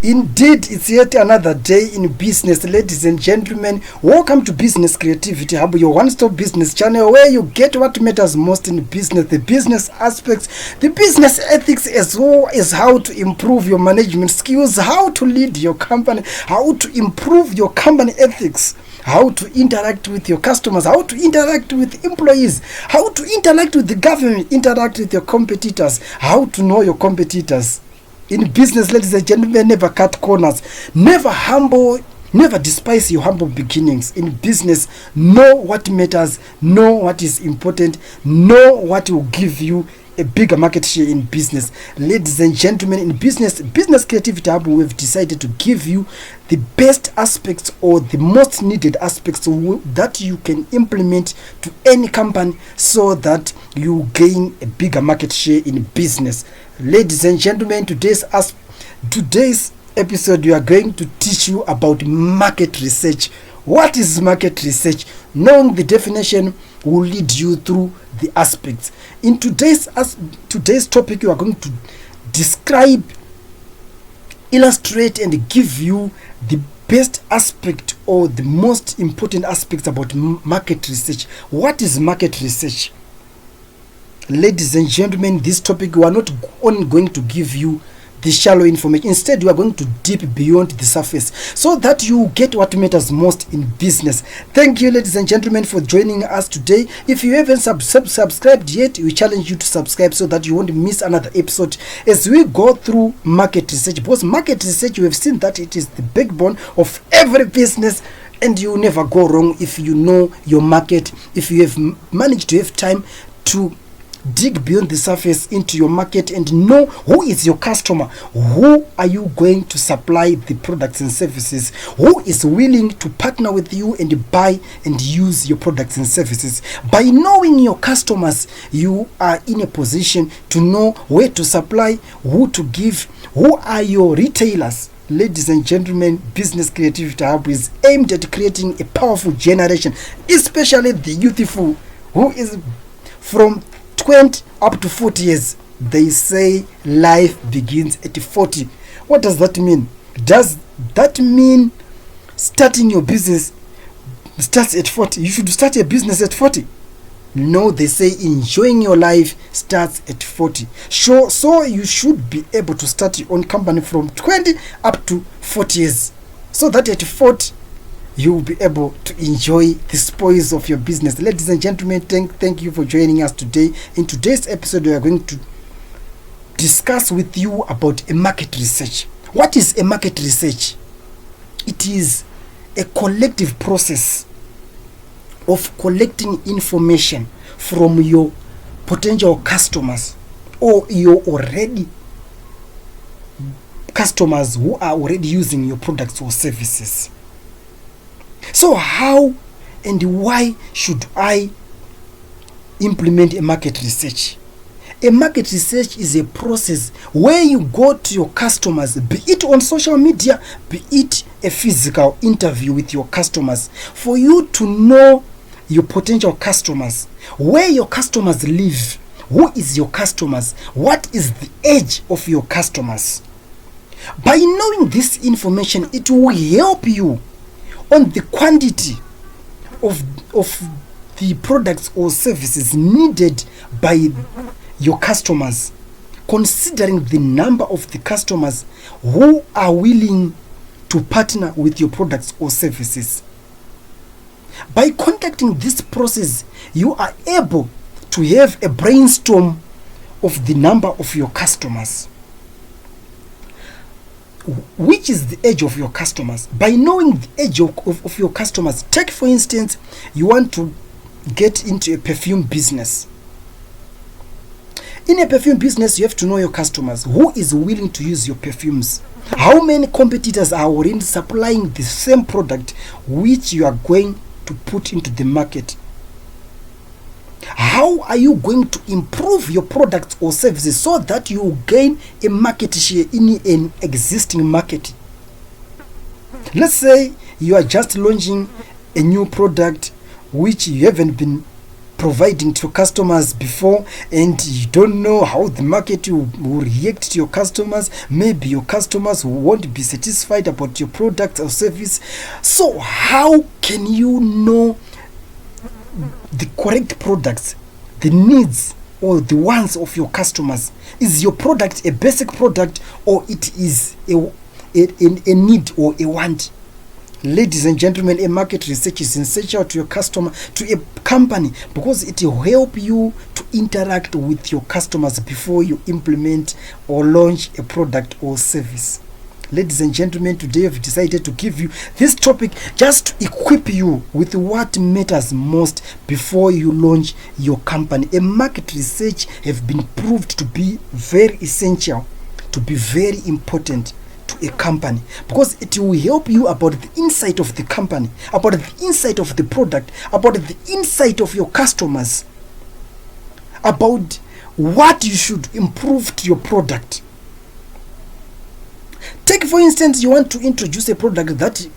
Indeed, it's yet another day in business, ladies and gentlemen. Welcome to Business Creativity Hub, your one-stop business channel where you get what matters most in business, the business aspects, the business ethics, as well as how to improve your management skills, how to lead your company, how to improve your company ethics, how to interact with your customers, how to interact with employees, how to interact with the government, interact with your competitors, how to know your competitors. In business, ladies and gentlemen, never cut corners, never despise your humble beginnings. In business, know what matters, know what is important, know what will give you a bigger market share in business. Ladies and gentlemen, in Business Creativity Hub, we've decided to give you the best aspects or the most needed aspects that you can implement to any company so that you gain a bigger market share in business. Ladies and gentlemen, today's episode, we are going to teach you about market research. What is market research? Knowing the definition will lead you through the aspects. In today's topic, we are going to describe, illustrate, and give you the best aspect or the most important aspects about market research. What is market research? Ladies and gentlemen, this topic, we are not only going to give you the shallow information. Instead, we are going to dip beyond the surface so that you get what matters most in business. Thank you, ladies and gentlemen, for joining us today. If you haven't subscribed yet, we challenge you to subscribe so that you won't miss another episode as we go through market research. Because market research, we have seen that it is the backbone of every business, and you never go wrong if you know your market, if you have managed to have time to dig beyond the surface into your market and know who is your customer, who are you going to supply the products and services, who is willing to partner with you and buy and use your products and services. By knowing your customers, you are in a position to know where to supply, who to give, who are your retailers. Ladies and gentlemen, Business Creativity Hub is aimed at creating a powerful generation, especially the youthful, who is from 20 up to 40 years. They say life begins at 40. What does that mean? Does that mean starting your business starts at 40? You should start your business at 40. No, they say enjoying your life starts at 40. So you should be able to start your own company from 20 up to 40 years, so that at 40 you will be able to enjoy the spoils of your business. Ladies and gentlemen, thank you for joining us today. In today's episode, we are going to discuss with you about a market research. What is a market research? It is a collective process of collecting information from your potential customers or your already customers who are already using your products or services. So how and why should I implement a market research? A market research is a process where you go to your customers, be it on social media, be it a physical interview with your customers, for you to know your potential customers, where your customers live, who is your customers, what is the age of your customers. By knowing this information, it will help you on the quantity of the products or services needed by your customers, considering the number of the customers who are willing to partner with your products or services. By conducting this process, you are able to have a brainstorm of the number of your customers. Which is the age of your customers? By knowing the age of your customers, take for instance, you want to get into a perfume business. In a perfume business, you have to know your customers. Who is willing to use your perfumes? How many competitors are already supplying the same product which you are going to put into the market? How are you going to improve your products or services so that you gain a market share in an existing market? Let's say you are just launching a new product which you haven't been providing to your customers before, and you don't know how the market will react to your customers. Maybe your customers won't be satisfied about your product or service. So how can you know the correct products, the needs or the wants of your customers? Is your product a basic product, or it is a need or a want? Ladies and gentlemen, a market research is essential to your customer, to a company, because it will help you to interact with your customers before you implement or launch a product or service. Ladies and gentlemen, today I've decided to give you this topic just to equip you with what matters most before you launch your company. A market research have been proved to be very essential, to be very important to a company, because it will help you about the insight of the company, about the insight of the product, about the insight of your customers, about what you should improve to your product. Take for instance, you want to introduce a product that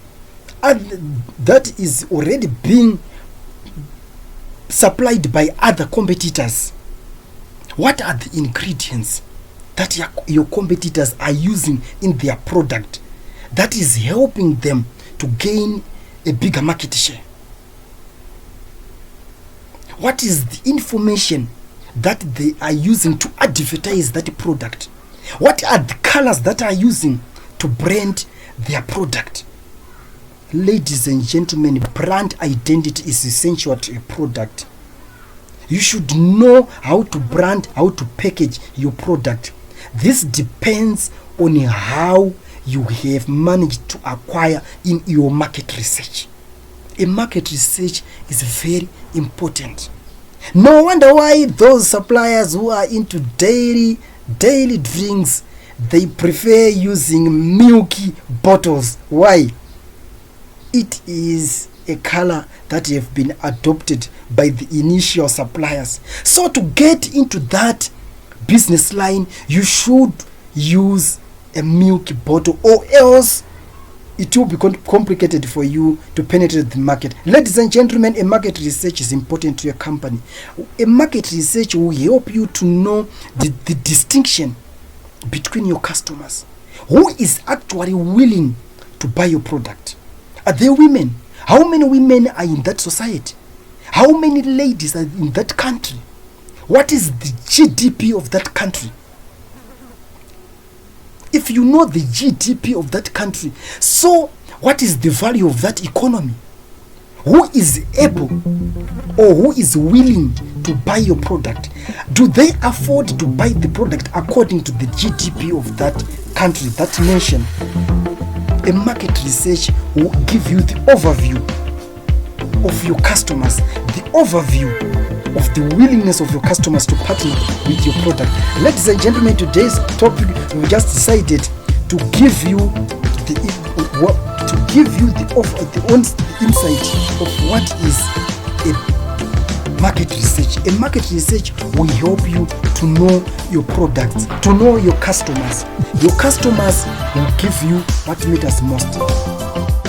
is already being supplied by other competitors. What are the ingredients that your competitors are using in their product that is helping them to gain a bigger market share? What is the information that they are using to advertise that product? What are the colors that are using to brand their product? Ladies and gentlemen, brand identity is essential to a product. You should know how to brand, how to package your product. This depends on how you have managed to acquire in your market research. A market research is very important. No wonder why those suppliers who are into daily drinks, they prefer using milky bottles. Why? It is a color that have been adopted by the initial suppliers. So to get into that business line, you should use a milky bottle, or else it will be complicated for you to penetrate the market. Ladies and gentlemen, a market research is important to your company. A market research will help you to know the distinction between your customers. Who is actually willing to buy your product? Are they women? How many women are in that society? How many ladies are in that country? What is the GDP of that country? If you know the GDP of that country, so what is the value of that economy? Who is able or who is willing to buy your product? Do they afford to buy the product according to the GDP of that country, that nation? A market research will give you the overview of your customers, the overview of the willingness of your customers to partner with your product. Ladies and gentlemen, today's topic, we just decided to give you the insight of what is a market research. A market research will help you to know your products, to know your customers. Your customers will give you what matters most.